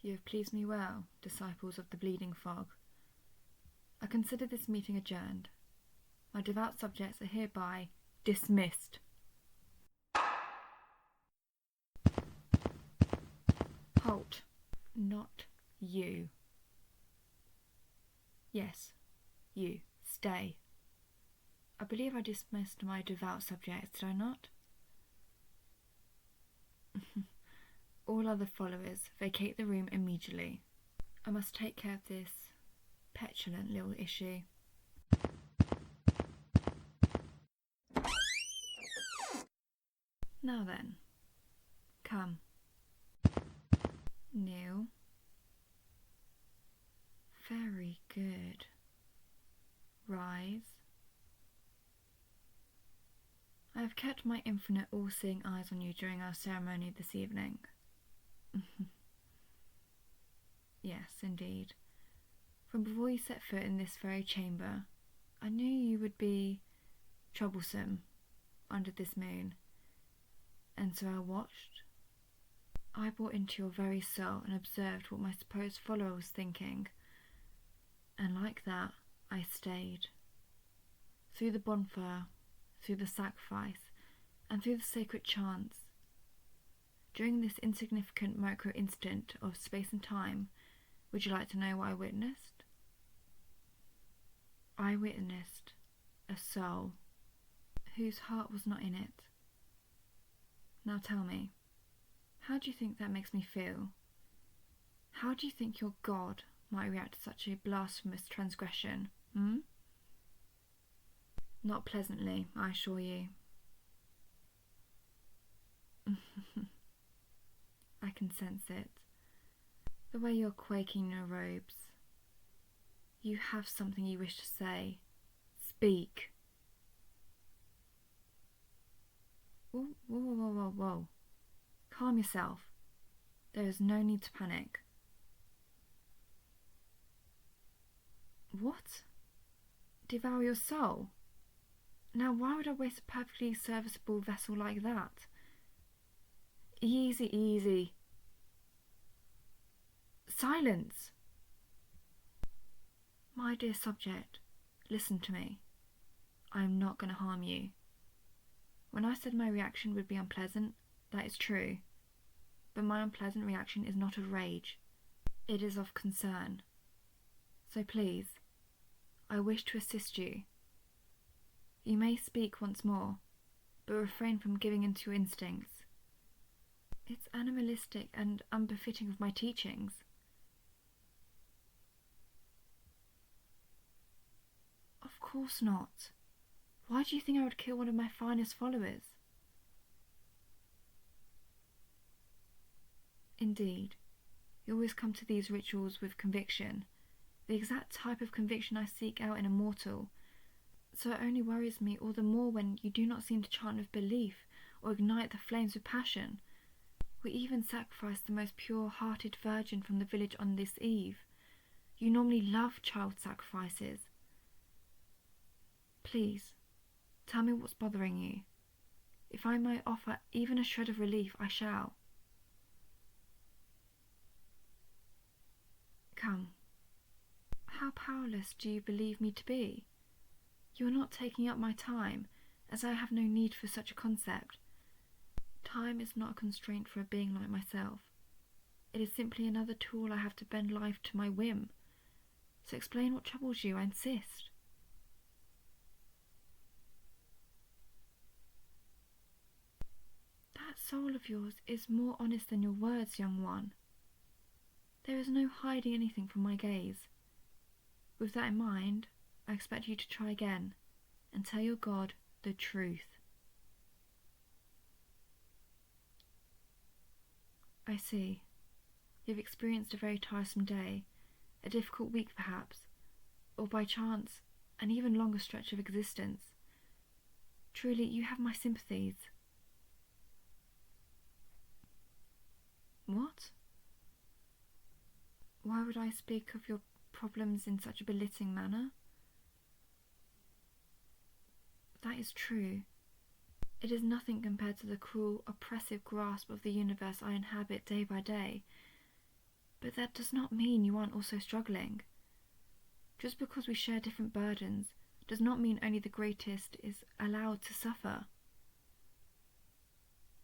You have pleased me well, disciples of the bleeding fog. I consider this meeting adjourned. My devout subjects are hereby dismissed. Halt. Not you. Yes, you. Stay. I believe I dismissed my devout subjects, did I not? All other followers, vacate the room immediately. I must take care of this petulant little issue. Now then, come. Kneel. Very good. Rise. I have kept my infinite all-seeing eyes on you during our ceremony this evening. Yes, indeed. From before you set foot in this very chamber, I knew you would be troublesome under this moon, and so I watched. I brought into your very soul and observed what my supposed follower was thinking, and like that I stayed. Through the bonfire, through the sacrifice, and through the sacred chants. During this insignificant micro-instant of space and time, would you like to know what I witnessed? I witnessed a soul whose heart was not in it. Now tell me, how do you think that makes me feel? How do you think your God might react to such a blasphemous transgression, Not pleasantly, I assure you. I can sense it. The way you're quaking in your robes. You have something you wish to say. Speak. Whoa, whoa, whoa, whoa, whoa. Calm yourself. There is no need to panic. What? Devour your soul? Now why would I waste a perfectly serviceable vessel like that? Easy, easy. Silence! My dear subject, listen to me. I am not going to harm you. When I said my reaction would be unpleasant, that is true. But my unpleasant reaction is not of rage. It is of concern. So please, I wish to assist you. You may speak once more, but refrain from giving in to your instincts. It's animalistic and unbefitting of my teachings. Of course not. Why do you think I would kill one of my finest followers? Indeed, you always come to these rituals with conviction, the exact type of conviction I seek out in a mortal, so it only worries me all the more when you do not seem to chant with belief or ignite the flames with passion. We even sacrifice the most pure-hearted virgin from the village on this eve. You normally love child sacrifices. Please, tell me what's bothering you. If I may offer even a shred of relief, I shall. Come. How powerless do you believe me to be? You are not taking up my time, as I have no need for such a concept. Time is not a constraint for a being like myself. It is simply another tool I have to bend life to my whim. So explain what troubles you, I insist. That soul of yours is more honest than your words, young one. There is no hiding anything from my gaze. With that in mind, I expect you to try again, and tell your God the truth. I see. You've experienced a very tiresome day, a difficult week perhaps, or by chance, an even longer stretch of existence. Truly, you have my sympathies. What? Why would I speak of your problems in such a belittling manner? That is true. It is nothing compared to the cruel, oppressive grasp of the universe I inhabit day by day. But that does not mean you aren't also struggling. Just because we share different burdens does not mean only the greatest is allowed to suffer.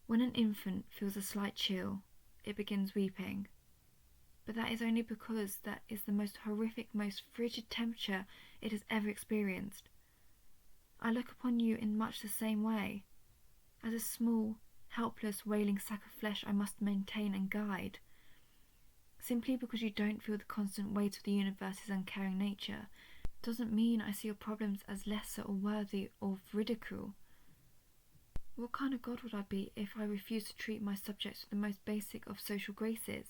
When an infant feels a slight chill, it begins weeping. But that is only because that is the most horrific, most frigid temperature it has ever experienced. I look upon you in much the same way, as a small, helpless, wailing sack of flesh I must maintain and guide. Simply because you don't feel the constant weight of the universe's uncaring nature doesn't mean I see your problems as lesser or worthy of ridicule. What kind of God would I be if I refused to treat my subjects with the most basic of social graces?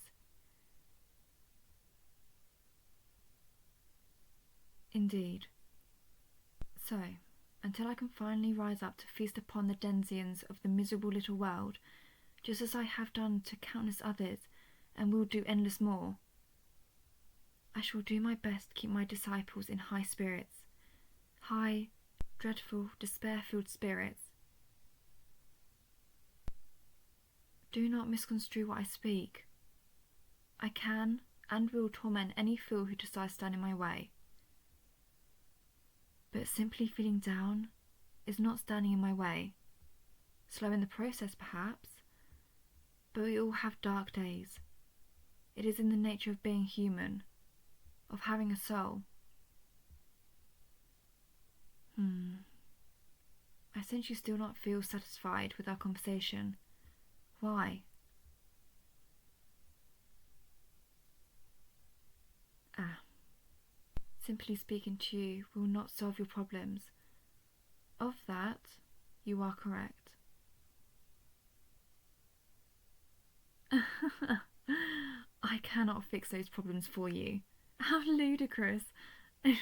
Indeed. So, until I can finally rise up to feast upon the denizens of the miserable little world, just as I have done to countless others, and will do endless more, I shall do my best to keep my disciples in high spirits, high, dreadful, despair-filled spirits. Do not misconstrue what I speak. I can and will torment any fool who decides to stand in my way. But simply feeling down is not standing in my way. Slow in the process, perhaps, but we all have dark days. It is in the nature of being human, of having a soul. I sense you still not feel satisfied with our conversation. Why? Simply speaking to you will not solve your problems. Of that, you are correct. I cannot fix those problems for you. How ludicrous. I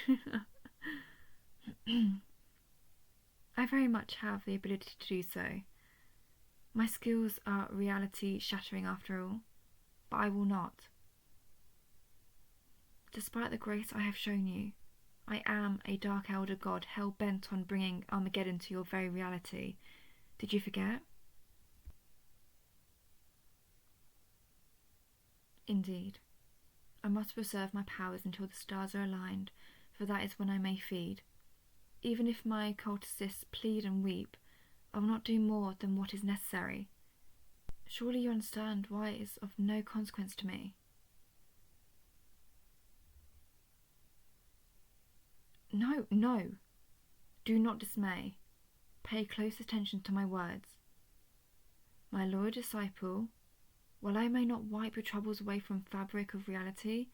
very much have the ability to do so. My skills are reality shattering after all, but I will not. Despite the grace I have shown you, I am a dark elder god hell-bent on bringing Armageddon to your very reality. Did you forget? Indeed. I must preserve my powers until the stars are aligned, for that is when I may feed. Even if my cultists plead and weep, I will not do more than what is necessary. Surely you understand why it is of no consequence to me. No, no. Do not dismay. Pay close attention to my words. My loyal disciple, while I may not wipe your troubles away from fabric of reality,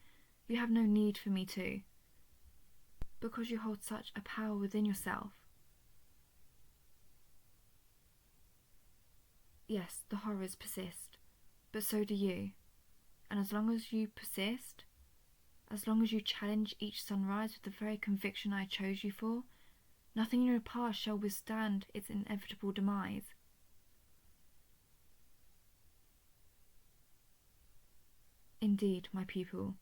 you have no need for me to, because you hold such a power within yourself. Yes, the horrors persist, but so do you, and as long as you persist, as long as you challenge each sunrise with the very conviction I chose you for, nothing in your past shall withstand its inevitable demise. Indeed, my pupil,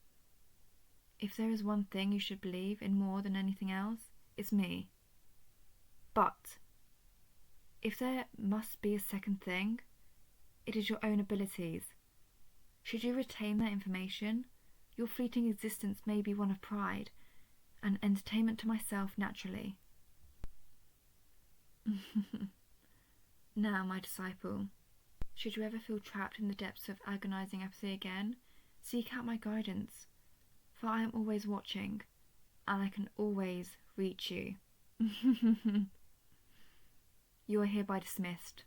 if there is one thing you should believe in more than anything else, it's me. But if there must be a second thing, it is your own abilities. Should you retain that information, your fleeting existence may be one of pride, and entertainment to myself naturally. Now, my disciple, should you ever feel trapped in the depths of agonizing apathy again, seek out my guidance, for I am always watching, and I can always reach you. You are hereby dismissed.